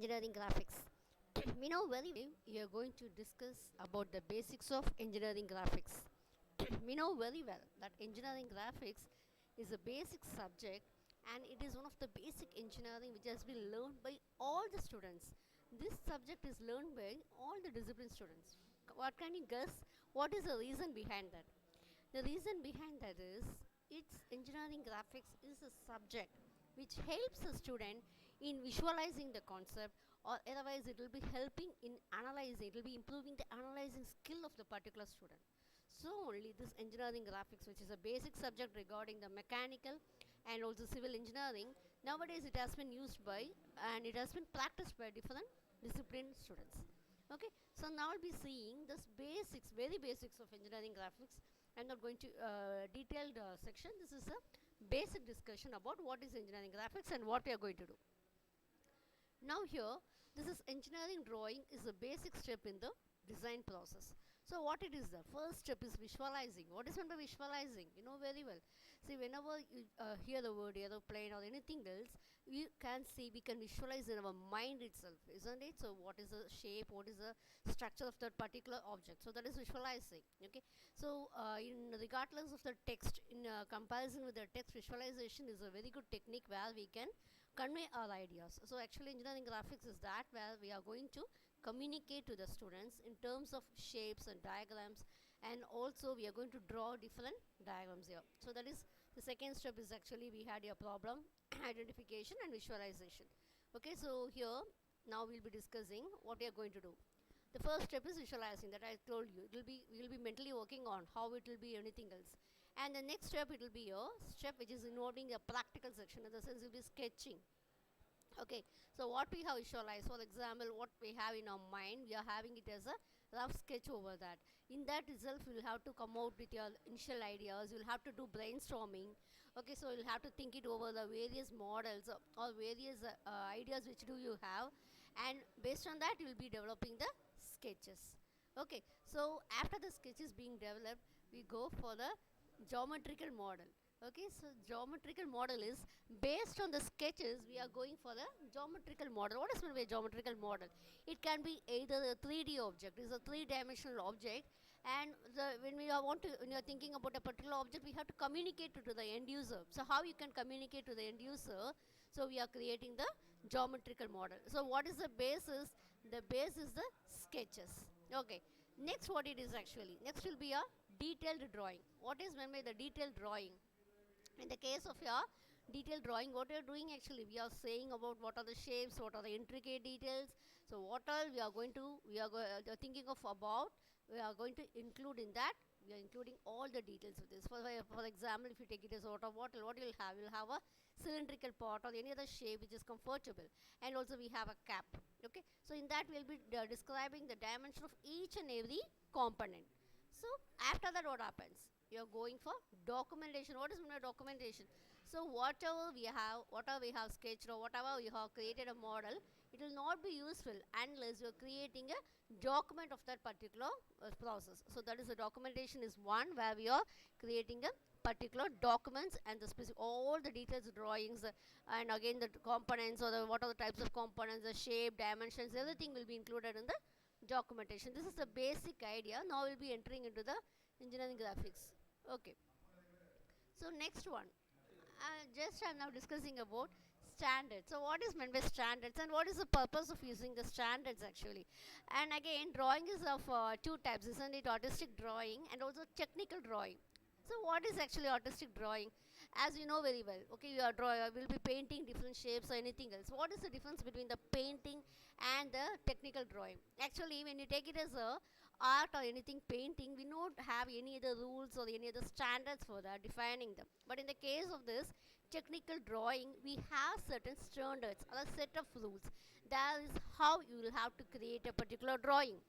engineering graphics. We know very well we are going to discuss about the basics of engineering graphics. We know very well that engineering graphics is a basic subject and it is one of the basic engineering which has been learned by all the students. This subject is learned by all the discipline students. What can you guess? What is the reason behind that? The reason behind that is its engineering graphics is a subject which helps a student in visualizing the concept, or otherwise it will be helping in analyzing, it will be improving the analyzing skill of the particular student. So only this engineering graphics, which is a basic subject regarding the mechanical and also civil engineering, nowadays it has been used by and it has been practiced by different discipline students. Okay, so now I'll be seeing this basics, very basics of engineering graphics. I'm not going to detailed section. This is a basic discussion about what is engineering graphics and what we are going to do. Now here, this is engineering drawing is a basic step in the design process. So what it is, the first step is visualizing. What is meant by visualizing? You know very well. See, whenever you hear the word aeroplane or anything else, we can see, we can visualize in our mind itself, isn't it? So what is the shape, what is the structure of that particular object? So that is visualizing. Okay. So in regardless of the text, in comparison with the text, visualization is a very good technique where we can convey our ideas. So actually engineering graphics is that where we are going to communicate to the students in terms of shapes and diagrams, and also we are going to draw different diagrams here. So that is the second step is actually we had a problem identification and visualization. Okay, so here now we'll be discussing what we are going to do. The first step is visualizing, that I told you. It will be, we will be mentally working on how it will be anything else. And the next step, it will be a step which is involving a practical section. In the sense, it will be sketching. Okay, so what we have visualized, for example, what we have in our mind, we are having it as a rough sketch over that. In that itself, you will have to come out with your initial ideas, you will have to do brainstorming. Okay, so you'll have to think it over the various models or various ideas which do you have, and based on that you will be developing the sketches. Okay, so after the sketches being developed, we go for the geometrical model. Okay, so geometrical model is based on the sketches. We are going for the geometrical model. What is meant by geometrical model? It can be either a 3D object, it's a three-dimensional object, and when we are when you are thinking about a particular object, we have to communicate to the end user. So how you can communicate to the end user? So we are creating the geometrical model. So what is the basis? The base is the sketches. Okay. Next, what it is actually? Next will be a detailed drawing. What is meant by the detailed drawing? In the case of your detailed drawing, what we are doing actually, we are saying about what are the shapes, what are the intricate details. So what all we are going to, thinking of about, we are going to include in that, we are including all the details of this. For example, if you take it as water bottle, what you will have? You will have a cylindrical pot or any other shape which is comfortable, and also we have a cap. Okay, so in that we will be describing the dimension of each and every component. So after that, what happens? You are going for documentation. What is meant by documentation? So whatever we have sketched or whatever we have created a model, it will not be useful unless you are creating a document of that particular process. So that is the documentation is one where we are creating a particular documents and the specific all the details drawings, and again the components or what are the types of components, the shape, dimensions, everything will be included in the documentation. This is the basic idea. Now we'll be entering into the engineering graphics. Okay, so next one, just I'm now discussing about standards. So what is meant by standards and what is the purpose of using the standards actually? And again, drawing is of two types, isn't it? Artistic drawing and also technical drawing. So what is actually artistic drawing? As you know very well, okay, you are will be painting different shapes or anything else. What is the difference between the painting and the technical drawing? Actually, when you take it as a art or anything painting, we don't have any other rules or any other standards for that defining them. But in the case of this technical drawing, we have certain standards or a set of rules. That is how you will have to create a particular drawing.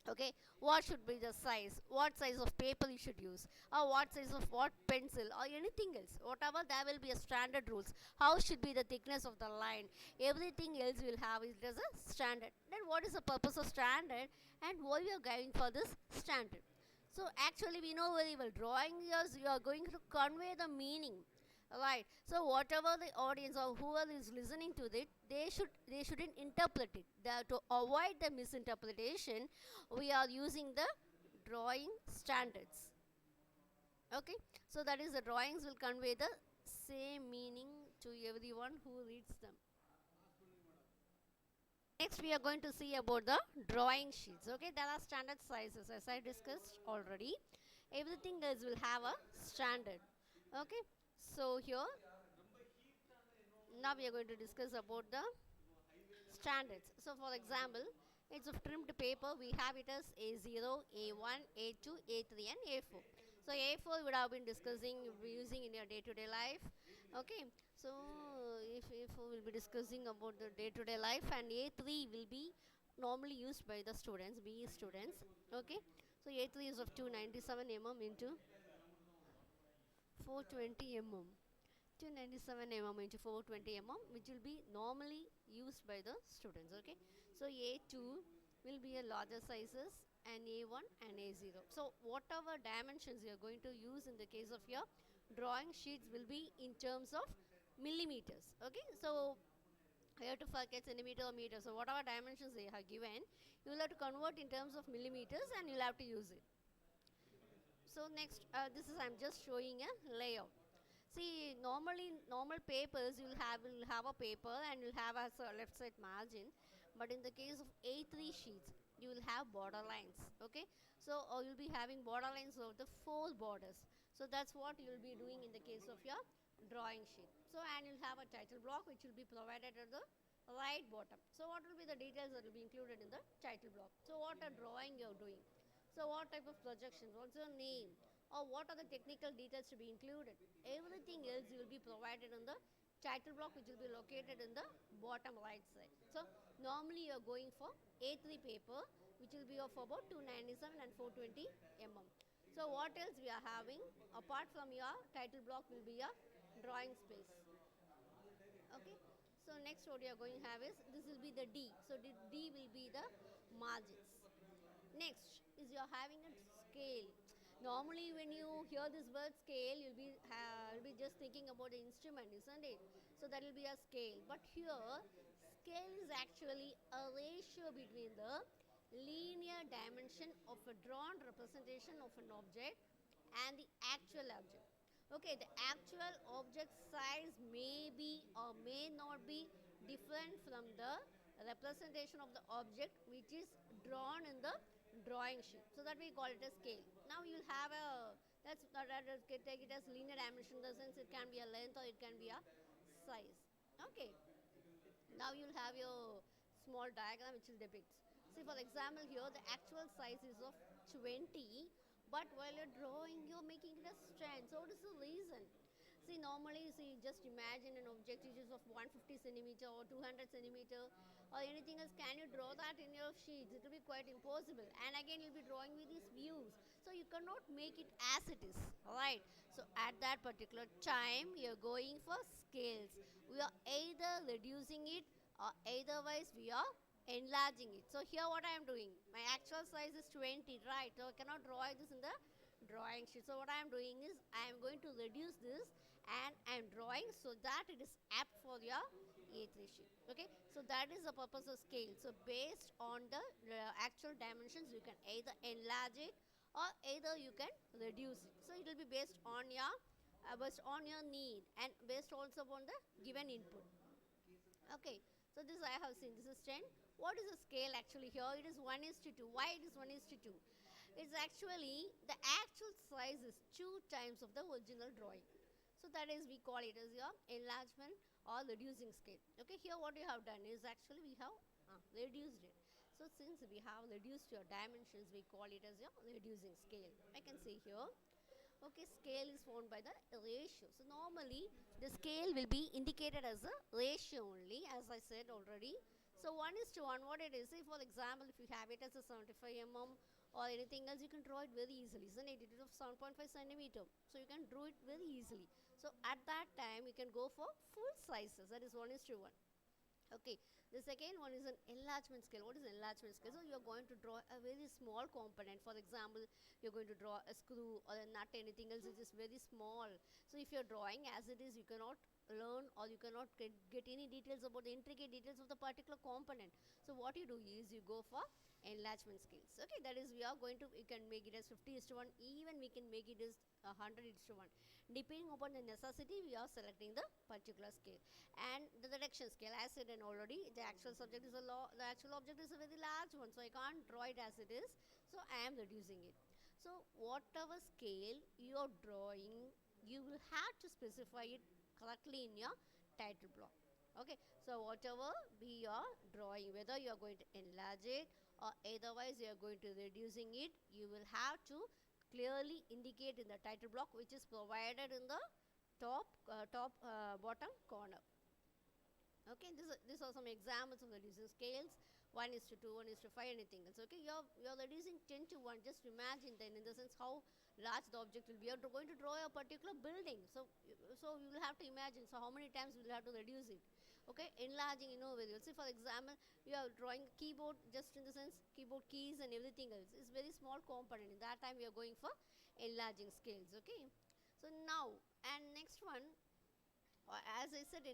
Okay, what should be the size, what size of paper you should use, or what size of what pencil or anything else, whatever, there will be a standard rules. How should be the thickness of the line, everything else will have it as a standard. Then what is the purpose of standard and why we are going for this standard? So actually we know very well, drawing is you are going to convey the meaning. Right. So whatever the audience or whoever is listening to it, they shouldn't interpret it. To avoid the misinterpretation, we are using the drawing standards. Okay. So that is the drawings will convey the same meaning to everyone who reads them. Next, we are going to see about the drawing sheets. Okay, there are standard sizes as I discussed already. Everything else will have a standard. Okay, so here now we are going to discuss about the standards. So, for example, it's of trimmed paper. We have it as A0, A1, A2, A3, and A4. So, A4 would have been discussing using in your day-to-day life. Okay, so if A4 will be discussing about the day-to-day life, and A3 will be normally used by the students, BE students. Okay, so A3 is of 297 mm into 420 mm. 297 mm into 420 mm, which will be normally used by the students. Okay, so A2 will be a larger sizes, and A1 and A0. So whatever dimensions you are going to use in the case of your drawing sheets will be in terms of millimeters. Okay, so you have to forget centimeter or meter. So whatever dimensions they have given, you will have to convert in terms of millimeters, and you'll have to use it. So next, this is I'm just showing a layout. See, normally normal papers will have a paper and you'll have a left side margin, but in the case of A3 sheets, you will have border lines. Okay, so you'll be having border lines of the four borders. So that's what you'll be doing in the case of your drawing sheet. So and you'll have a title block which will be provided at the right bottom. So what will be the details that will be included in the title block? So what a drawing you're doing. So what type of projections? What's your name? Or what are the technical details to be included? Everything else will be provided in the title block, which will be located in the bottom right side. So normally you are going for A3 paper, which will be of about 297 and 420 mm. So what else we are having apart from your title block will be your drawing space. Okay, so next what you are going to have is this will be the D. So D will be the margins. Next is you're having a scale. Normally, when you hear this word scale, you'll be just thinking about the instrument, isn't it? So that will be a scale. But here, scale is actually a ratio between the linear dimension of a drawn representation of an object and the actual object. Okay, the actual object size may be or may not be different from the representation of the object which is drawn in the drawing sheet. So that we call it a scale. Now you'll have a take it as linear dimension in the sense it can be a length or it can be a size. Okay. Now you'll have your small diagram which will depict. See, for example, here the actual size is of 20, but while you're drawing, you're making it a strand. So what is the reason? See, normally, see, just imagine an object which is of 150 centimeter or 200 centimeter or anything else. Can you draw that in your sheets? It will be quite impossible. And again, you'll be drawing with these views. So you cannot make it as it is. Alright. So at that particular time, you're going for scales. We are either reducing it or otherwise we are enlarging it. So here what I am doing, my actual size is 20, right? So I cannot draw this in the drawing sheet. So what I am doing is I am going to reduce this and I am drawing so that it is apt for your A3 sheet. Okay, so that is the purpose of scale. So based on the actual dimensions, you can either enlarge it or either you can reduce it. So it will be based on your need and based also on the given input. Okay, so this I have seen. This is 10. What is the scale actually here? It is 1 is to 2. Why it is 1 is to 2? It's actually the actual size is 2 times of the original drawing. So that is we call it as your enlargement or reducing scale. Okay, here what you have done is actually we have reduced it. So since we have reduced your dimensions, we call it as your reducing scale. I can say here. Okay, scale is formed by the ratio. So normally the scale will be indicated as a ratio only, as I said already. So 1 is to 1, what it is, say for example, if you have it as a 75 mm or anything else, you can draw it very easily. It's an edit of 7.5 centimeter. So you can draw it very easily. So at that time, you can go for full sizes, that is 1 is to 1. Okay, the second one is an enlargement scale. What is enlargement scale? So you are going to draw a very small component. For example, you're going to draw a screw or a nut, anything else which is very small. So if you're drawing as it is, you cannot learn or you cannot get any details about the intricate details of the particular component. So what you do is you go for enlargement scales. Okay, that is we are going to, you can make it as 50 is to 1, even we can make it as 100 is to 1. Depending upon the necessity, we are selecting the particular scale. And the reduction scale, as said and already, the actual subject is the actual object is a very large one, so I can't draw it as it is, so I am reducing it. So whatever scale you are drawing, you will have to specify it correctly in your title block. Okay, so whatever be your drawing, whether you are going to enlarge it or otherwise you are going to reducing it, you will have to clearly indicate in the title block, which is provided in the bottom corner. Okay, these are some examples of reducing scales. 1 is to 2, 1 is to 5, anything else. Okay, you're reducing 10 to 1. Just imagine then, in the sense how large the object will be. You're going to draw a particular building, so you will have to imagine, so how many times you will have to reduce it. Okay, enlarging, very well. See, for example, you are drawing a keyboard, just in the sense keyboard keys and everything else is very small component. In that time we are going for enlarging scales. Okay, so now, and next one, as I said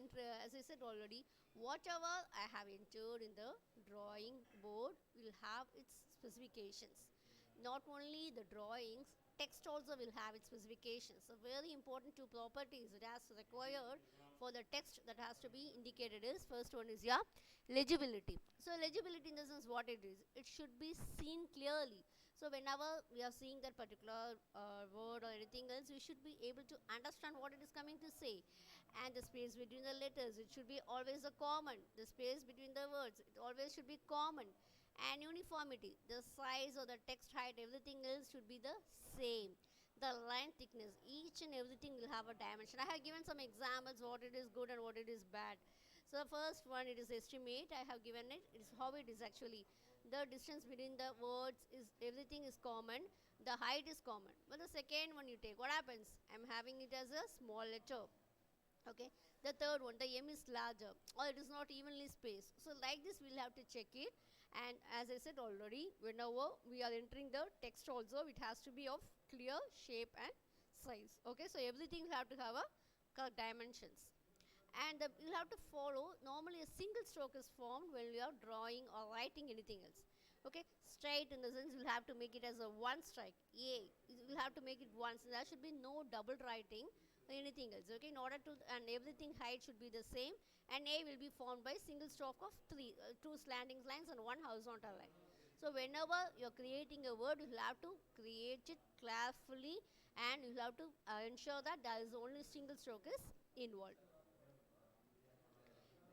already, whatever I have entered in the drawing board will have its specifications. Not only the drawings, text also will have its specifications. So very important two properties it has required for the text that has to be indicated is, first one is your legibility. So legibility in the sense what it is, it should be seen clearly. So whenever we are seeing that particular word or anything else, we should be able to understand what it is coming to say. And the space between the letters, it should be always a common. The space between the words, it always should be common. And uniformity, the size or the text height, everything else should be the same. The line thickness, each and everything will have a dimension. I have given some examples what it is good and what it is bad. So the first one, it is estimate. I have given it. It is how it is actually. The distance between the words is, everything is common. The height is common. But the second one you take, what happens? I'm having it as a small letter. Okay, the third one, the m is larger or it is not evenly spaced. So like this we'll have to check it. And as I said already, whenever we are entering the text also, it has to be of clear shape and size. Okay, so everything will have to have a correct dimensions. And you'll have to follow, normally a single stroke is formed when you are drawing or writing anything else. Okay, straight in the sense you'll have to make it as a one strike, a, you'll have to make it once. There should be no double writing or anything else. Okay, in order to, and everything height should be the same, and a will be formed by single stroke of two slanting lines and one horizontal line. So whenever you're creating a word, you'll have to create it carefully, and you'll have to ensure that there is only single stroke is involved.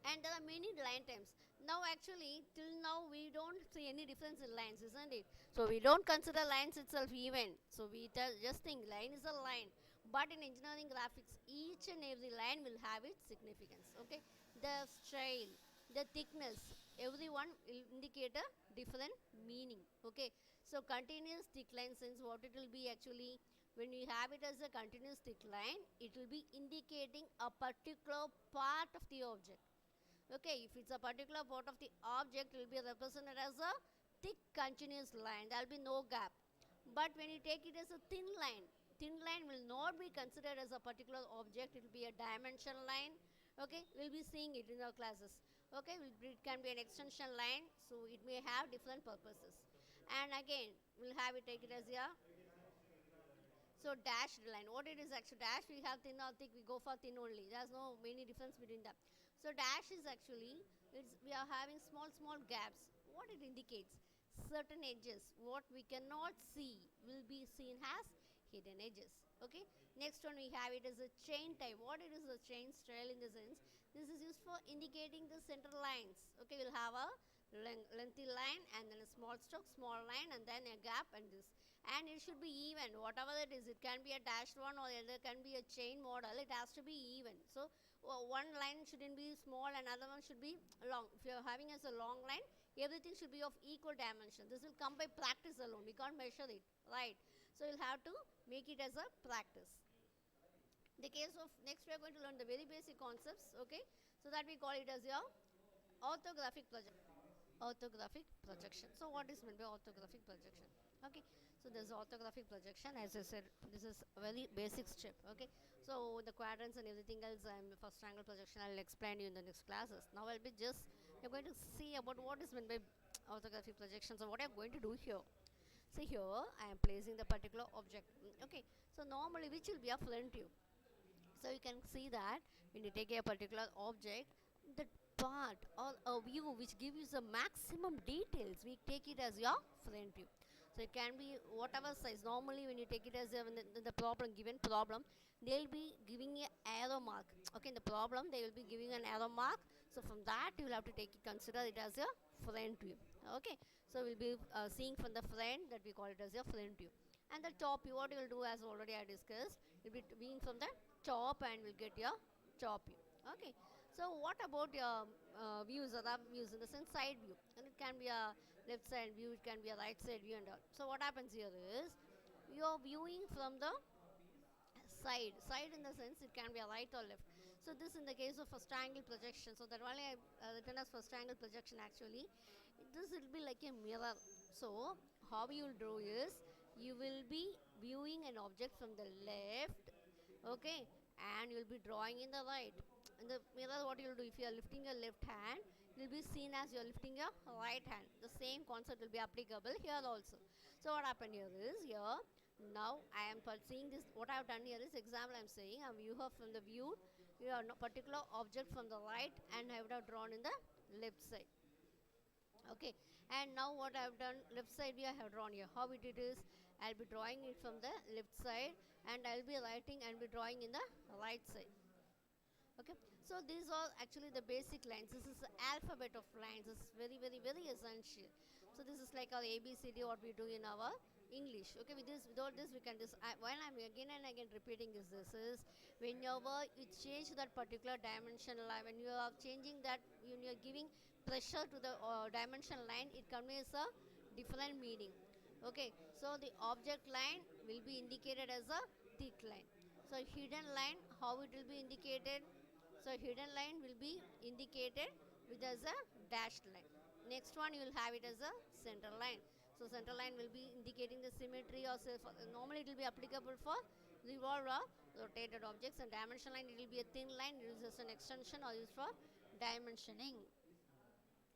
And there are many line types. Now actually till now we don't see any difference in lines, isn't it? So we don't consider lines itself even. So we just think line is a line. But in engineering graphics, each and every line will have its significance. Okay, the style, the thickness, everyone will indicate a different meaning. Okay, so continuous thick line, since what it will be actually, when we have it as a continuous thick line, it will be indicating a particular part of the object. Okay, if it's a particular part of the object, it will be represented as a thick continuous line. There will be no gap. But when you take it as a thin line will not be considered as a particular object. It will be a dimension line. Okay, we'll be seeing it in our classes. Okay, it can be an extension line, so it may have different purposes. And again, we'll have it, take it as a, so dashed line, what it is actually, dash we have thin or thick, we go for thin only. There's no many difference between them. So dash is actually, we are having small gaps. What it indicates? Certain edges, what we cannot see will be seen as hidden edges. Okay. Next one we have it as a chain type. What it is a chain style in the sense, this is used for indicating the center lines. Okay, we'll have a lengthy line and then a small stroke, small line and then a gap and this. And it should be even, whatever it is. It can be a dashed one or there can be a chain model. It has to be even. So one line shouldn't be small and other one should be long. If you're having as a long line, everything should be of equal dimension. This will come by practice alone. We can't measure it, right? So you'll have to make it as a practice. The case of, next we are going to learn the very basic concepts. Okay, so that we call it as your orthographic orthographic projection. So what is meant by orthographic projection? Okay, so there's orthographic projection. As I said, this is a very basic step. Okay, so the quadrants and everything else, first triangle projection, I'll explain you in the next classes. Now I'll be just, you're going to see about what is meant by orthographic projection. So what I'm going to do here, see here I am placing the particular object. Okay, so normally which will be a front view. So you can see that when you take a particular object, the part or a view which gives you the maximum details, we take it as your front view. So it can be whatever size. Normally when you take it as the problem, given problem, they'll be giving a arrow mark. Okay, in the problem they will be giving an arrow mark. So from that you will have to consider it as a front view. Okay, so we'll be seeing from the front, that we call it as a front view. And the top view, what you will do, as already I discussed, will be being from the top and will get your top view. Okay, so what about your views, other views, in the sense side view, and it can be a left side view, it can be a right side view and all. So what happens here is you are viewing from the side in the sense it can be a right or left. So this in the case of first angle projection, so that only I written as first angle projection. Actually this will be like a mirror. So how you will do is you will be viewing an object from the left, okay, and you will be drawing in the right. In the mirror, what you will do, if you are lifting your left hand, it will be seen as you are lifting your right hand. The same concept will be applicable here also. So what happened here is, here now I am seeing this, what I have done here is, example I am saying, I am view from the view your particular object from the right, and I would have drawn in the left side. Okay, and now what I have done, left side view I have drawn here. How it is, I'll be drawing it from the left side, and I'll be writing and be drawing in the right side. Okay, so these are actually the basic lines. This is the alphabet of lines. This is very very essential. So this is like our ABCD, what we do in our English. Okay, with this, without this we can just, while I'm again and again repeating this is whenever you change that particular dimension line, when you are changing that, when you are giving pressure to the dimension line, it conveys a different meaning. Okay, so the object line will be indicated as a thick line. So hidden line, how it will be indicated? So hidden line will be indicated with as a dashed line. Next one you will have it as a center line. So center line will be indicating the symmetry, or normally it will be applicable for revolved or rotated objects, and dimension line it will be a thin line, it is just an extension or used for dimensioning.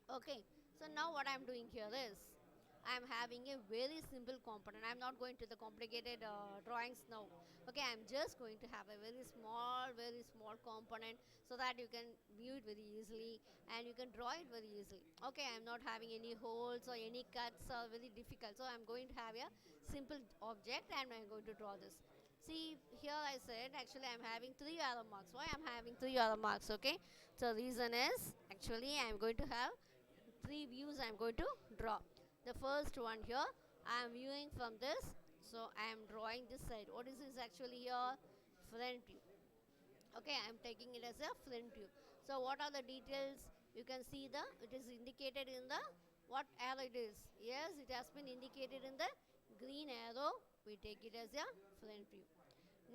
Okay, so now what I am doing here is I am having a very simple component. I am not going to the complicated drawings now. Okay, I am just going to have a very small component, so that you can view it very easily and you can draw it very easily. Okay, I am not having any holes or any cuts or very difficult. So I am going to have a simple object and I am going to draw this. See here I said actually I am having 3 arrow marks. Why I am having 3 arrow marks? Okay, so reason is actually I am going to have 3 views I am going to draw. The first one here, I am viewing from this, so I am drawing this side. What is this actually here? Front view. Okay, I am taking it as a front view. So what are the details? You can see it is indicated in the, what arrow it is? Yes, it has been indicated in the green arrow. We take it as a front view.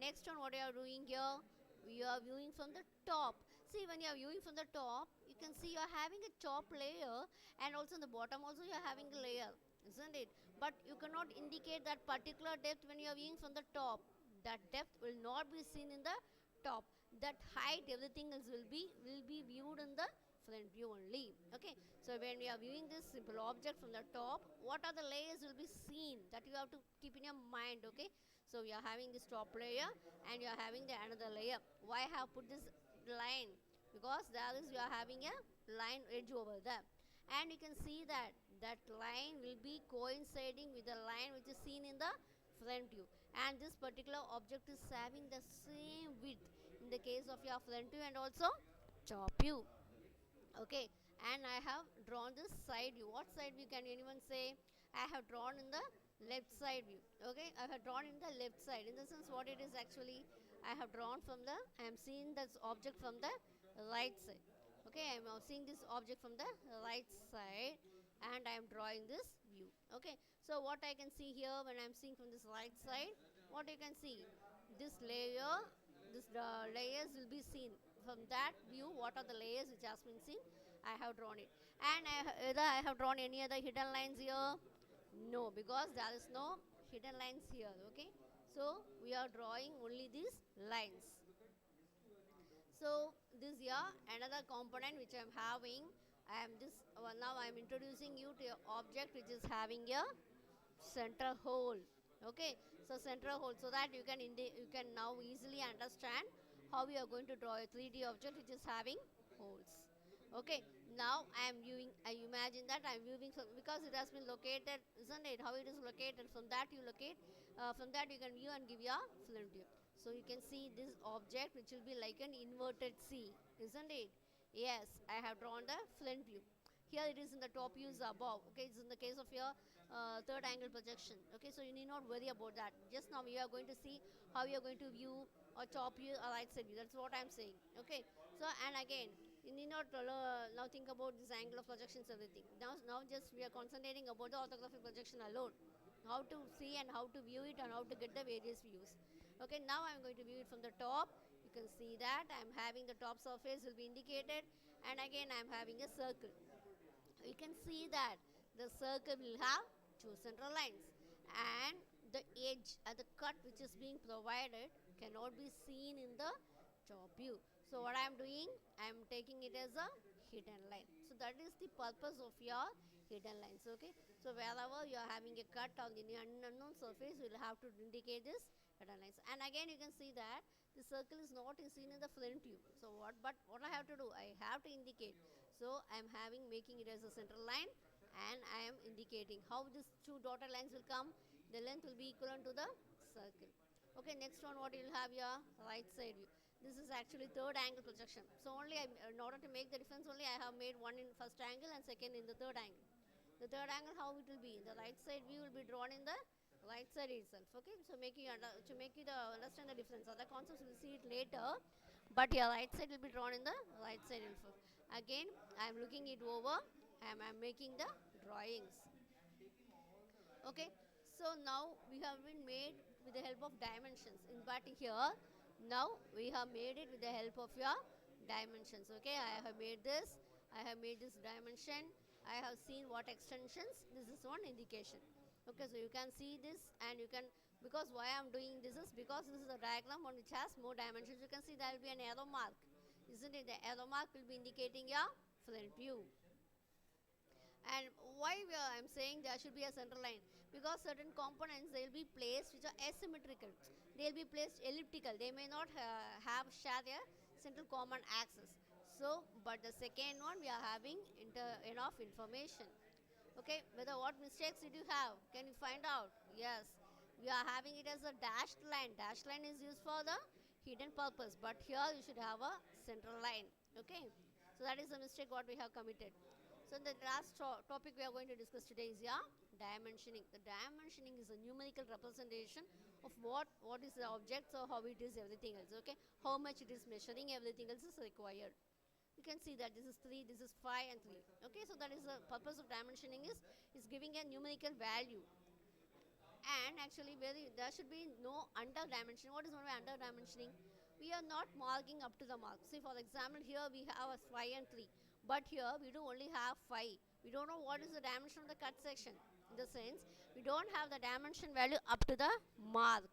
Next one, what you are doing here? We are viewing from the top. See, when you are viewing from the top, you can see you are having a top layer, and also in the bottom also you are having a layer, isn't it? But you cannot indicate that particular depth when you are viewing from the top. That depth will not be seen in the top. That height, everything else will be viewed in the front view only. Okay, so when we are viewing this simple object from the top, what are the layers will be seen, that you have to keep in your mind. Okay, so we are having this top layer and you are having the another layer. Why I have put this line? Because there is, you are having a line edge over there, and you can see that that line will be coinciding with the line which is seen in the front view, and this particular object is having the same width in the case of your front view and also top view. Okay, and I have drawn this side view. What side view can anyone say? I have drawn in the left side view. Okay, I have drawn in the left side, in the sense what it is actually, I have drawn from the, I am seeing this object from the right side. Okay, I am now seeing this object from the right side and I am drawing this view. Okay, so what I can see here when I am seeing from this right side, what you can see, this layer, this layers will be seen from that view. What are the layers which has been seen? I have drawn it. And either I have drawn any other hidden lines here? No, because there is no hidden lines here. Okay, so we are drawing only these lines. So this here another component which I am having. I am this now I am introducing you to a object which is having a center hole. Okay, so center hole, so that you can now easily understand how we are going to draw a 3D object which is having holes. Okay, now I imagine that I am viewing because it has been located, isn't it? How it is located, from that you locate, from that you can view and give your flint view. So you can see this object which will be like an inverted C, isn't it? Yes, I have drawn the flint view. Here it is in the top views above. Okay, it's in the case of your third angle projection. Okay, so you need not worry about that. Just now we are going to see how you are going to view or top view or right side view. That's what I'm saying. Okay, so and again you need not now think about this angle of projections, everything. Now just we are concentrating about the orthographic projection alone, how to see and how to view it and how to get the various views. Okay, now I'm going to view it from the top. You can see that I'm having the top surface will be indicated, and again I'm having a circle. You can see that the circle will have two central lines, and the edge and the cut which is being provided cannot be seen in the top view. So what I am doing, I am taking it as a hidden line. So that is the purpose of your hidden lines. Okay, so wherever you are having a cut on the unknown surface, you will have to indicate this hidden lines. And again you can see that the circle is not seen in the front view. So what I have to do, I have to indicate. So I am making it as a central line, and I am indicating how these two dotted lines will come. The length will be equivalent to the circle. Okay, next one, what you will have your right side view. This is actually third angle projection. So only in order to make the difference, only I have made one in first angle and second in the third angle. The third angle, how it will be, the right side view will be drawn in the right side itself. Okay, so to make you understand the difference. Other concepts we'll see it later, but your right side will be drawn in the right side itself. Again, I am looking it over. I'm making the drawings. Okay, so now we have been made with the help of dimensions. But here now we have made it with the help of your dimensions. Okay, I have made this dimension. I have seen what extensions. This is one indication. Okay, so you can see this, and you can, because why I'm doing this is because this is a diagram on which has more dimensions. You can see there will be an arrow mark, isn't it? The arrow mark will be indicating your front view. And why I'm saying there should be a center line, because certain components they will be placed which are asymmetrical. They will be placed elliptical. They may not share their central common axis. So, but the second one we are having enough information. Okay, whether what mistakes did you have? Can you find out? Yes, we are having it as a dashed line. Dashed line is used for the hidden purpose, but here you should have a central line. Okay, so that is the mistake what we have committed. So the last topic we are going to discuss today is dimensioning. The dimensioning is a numerical representation of what is the object, so how it is everything else. Okay, how much it is measuring, everything else is required. You can see that this is 3, this is 5 and 3. Okay, so that is the purpose of dimensioning is giving a numerical value. And actually there should be no under dimensioning. What is meant by under dimensioning? We are not marking up to the mark. See, for example, here we have a 5 and 3, but here we do only have 5. We don't know what is the dimension of the cut section. In the sense, we don't have the dimension value up to the mark.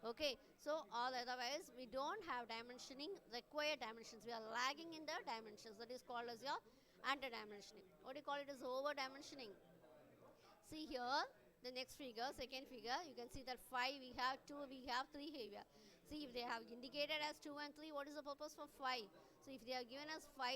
Okay, so or otherwise we don't have dimensioning, required dimensions. We are lagging in the dimensions. That is called as your under dimensioning. What do you call it as over dimensioning? See here, the next figure, second figure, you can see that 5 we have, 2 we have, 3 here. See, if they have indicated as 2 and 3, what is the purpose for 5? So if they are given as 5,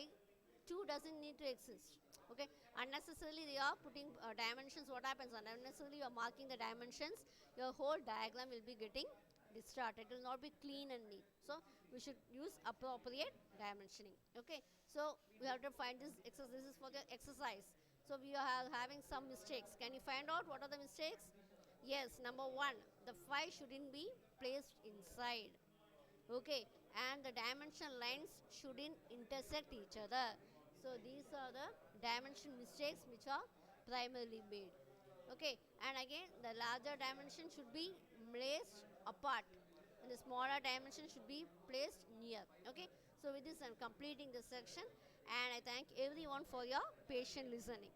2 doesn't need to exist. Okay, unnecessarily they are putting dimensions. What happens? Unnecessarily you are marking the dimensions, your whole diagram will be getting distorted. It will not be clean and neat. So we should use appropriate dimensioning. Okay, so we have to find this exercise. This is for the exercise. So we are having some mistakes. Can you find out what are the mistakes? Yes, number 1, the 5 shouldn't be placed inside. Okay, and the dimension lines shouldn't intersect each other. So these are the dimension mistakes which are primarily made. Okay, and again the larger dimension should be placed apart, and the smaller dimension should be placed near. Okay, so with this I'm completing this section, And I thank everyone for your patient listening.